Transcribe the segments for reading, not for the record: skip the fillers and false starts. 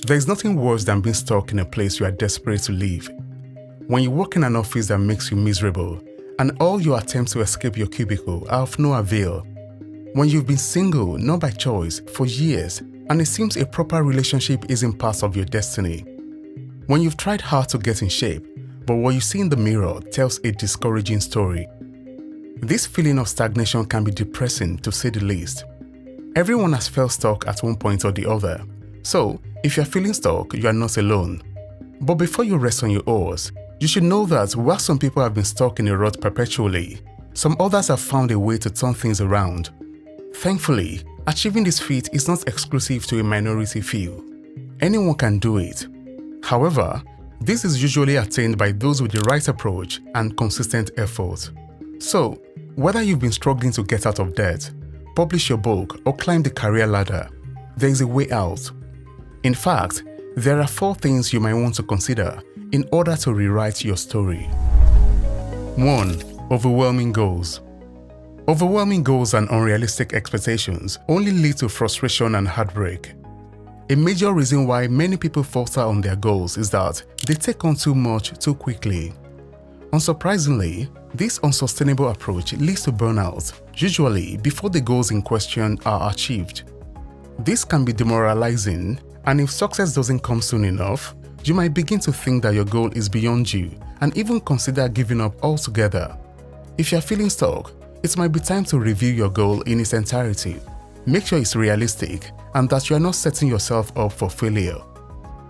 There is nothing worse than being stuck in a place you are desperate to leave. When you work in an office that makes you miserable, and all your attempts to escape your cubicle are of no avail. When you've been single, not by choice, for years, and it seems a proper relationship isn't part of your destiny. When you've tried hard to get in shape, but what you see in the mirror tells a discouraging story. This feeling of stagnation can be depressing, to say the least. Everyone has felt stuck at one point or the other. So, if you're feeling stuck, you are not alone. But before you rest on your oars, you should know that while some people have been stuck in a rut perpetually, some others have found a way to turn things around. Thankfully, achieving this feat is not exclusive to a minority few. Anyone can do it. However, this is usually attained by those with the right approach and consistent effort. So, whether you've been struggling to get out of debt, publish your book, or climb the career ladder, there is a way out. In fact, there are 4 things you might want to consider in order to rewrite your story. 1. Overwhelming goals. Overwhelming goals and unrealistic expectations only lead to frustration and heartbreak. A major reason why many people falter on their goals is that they take on too much too quickly. Unsurprisingly, this unsustainable approach leads to burnout, usually before the goals in question are achieved. This can be demoralizing, and if success doesn't come soon enough, you might begin to think that your goal is beyond you and even consider giving up altogether. If you're feeling stuck, it might be time to review your goal in its entirety. Make sure it's realistic and that you are not setting yourself up for failure.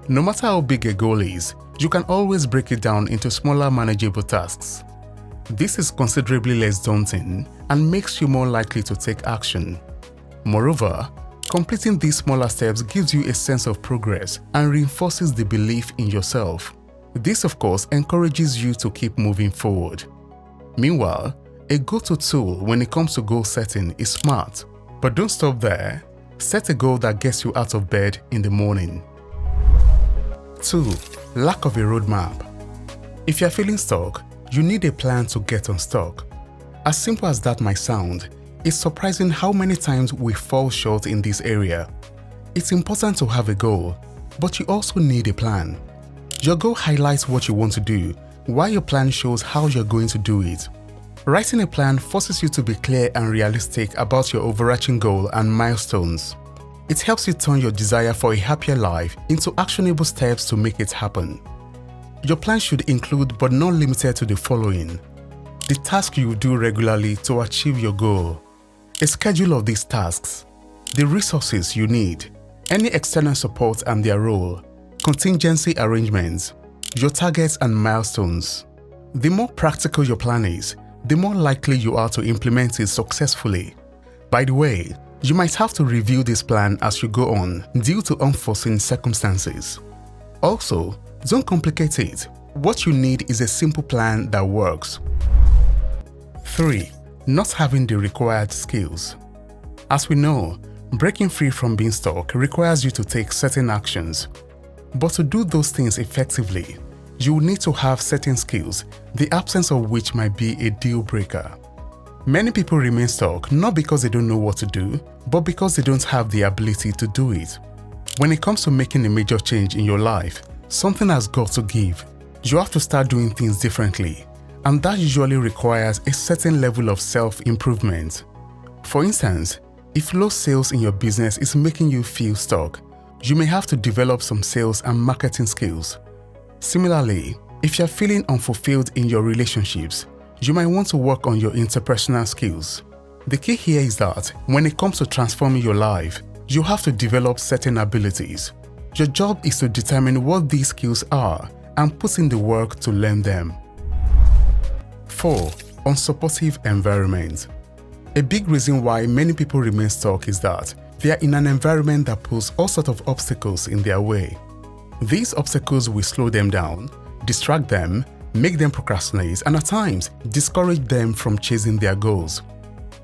No matter how big a goal is, you can always break it down into smaller manageable tasks. This is considerably less daunting and makes you more likely to take action. Moreover, completing these smaller steps gives you a sense of progress and reinforces the belief in yourself. This, of course, encourages you to keep moving forward. Meanwhile, a go-to tool when it comes to goal setting is SMART. But don't stop there. Set a goal that gets you out of bed in the morning. 2. Lack of a roadmap. If you're feeling stuck, you need a plan to get unstuck. As simple as that might sound, it's surprising how many times we fall short in this area. It's important to have a goal, but you also need a plan. Your goal highlights what you want to do, while your plan shows how you're going to do it. Writing a plan forces you to be clear and realistic about your overarching goal and milestones. It helps you turn your desire for a happier life into actionable steps to make it happen. Your plan should include, but not limited to, the following: the tasks you do regularly to achieve your goal, a schedule of these tasks, the resources you need, any external support and their role, contingency arrangements, your targets and milestones. The more practical your plan is, the more likely you are to implement it successfully. By the way, you might have to review this plan as you go on due to unforeseen circumstances. Also, don't complicate it. What you need is a simple plan that works. 3. Not having the required skills. As we know, breaking free from being stuck requires you to take certain actions. But to do those things effectively, you will need to have certain skills, the absence of which might be a deal breaker. Many people remain stuck not because they don't know what to do, but because they don't have the ability to do it. When it comes to making a major change in your life, something has got to give. You have to start doing things differently, and that usually requires a certain level of self-improvement. For instance, if low sales in your business is making you feel stuck, you may have to develop some sales and marketing skills. Similarly, if you're feeling unfulfilled in your relationships, you might want to work on your interpersonal skills. The key here is that when it comes to transforming your life, you have to develop certain abilities. Your job is to determine what these skills are and put in the work to learn them. 4. Unsupportive environment. A big reason why many people remain stuck is that they are in an environment that puts all sorts of obstacles in their way. These obstacles will slow them down, distract them, make them procrastinate, and at times discourage them from chasing their goals.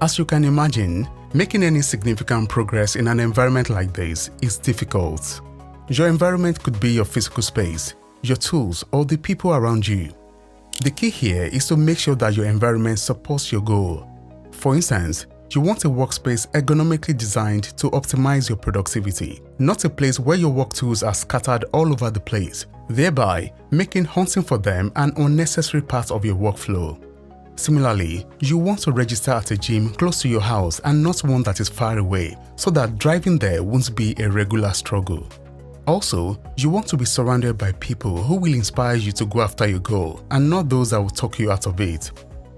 As you can imagine, making any significant progress in an environment like this is difficult. Your environment could be your physical space, your tools, or the people around you. The key here is to make sure that your environment supports your goal. For instance, You want a workspace ergonomically designed to optimize your productivity, not a place where your work tools are scattered all over the place, thereby making hunting for them an unnecessary part of your workflow. Similarly, you want to register at a gym close to your house and not one that is far away, so that driving there won't be a regular struggle. Also, you want to be surrounded by people who will inspire you to go after your goal and not those that will talk you out of it.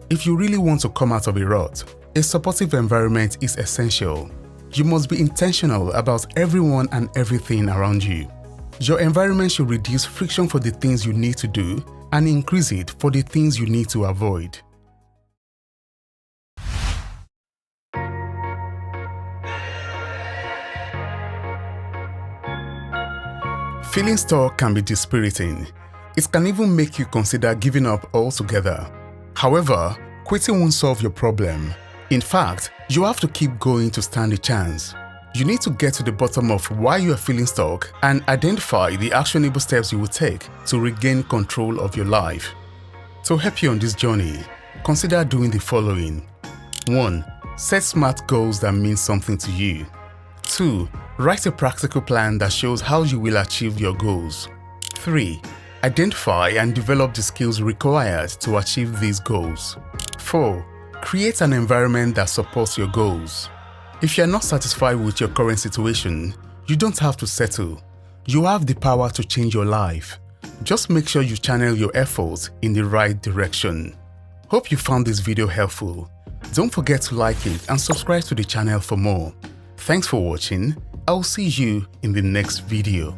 If you really want to come out of a rut, a supportive environment is essential. You must be intentional about everyone and everything around you. Your environment should reduce friction for the things you need to do and increase it for the things you need to avoid. Feeling stuck can be dispiriting. It can even make you consider giving up altogether. However, quitting won't solve your problem. In fact, you have to keep going to stand a chance. You need to get to the bottom of why you are feeling stuck and identify the actionable steps you will take to regain control of your life. To help you on this journey, consider doing the following. 1. Set SMART goals that mean something to you. 2. Write a practical plan that shows how you will achieve your goals. 3. Identify and develop the skills required to achieve these goals. 4. Create an environment that supports your goals. If you are not satisfied with your current situation, you don't have to settle. You have the power to change your life. Just make sure you channel your efforts in the right direction. Hope you found this video helpful. Don't forget to like it and subscribe to the channel for more. Thanks for watching. I'll see you in the next video.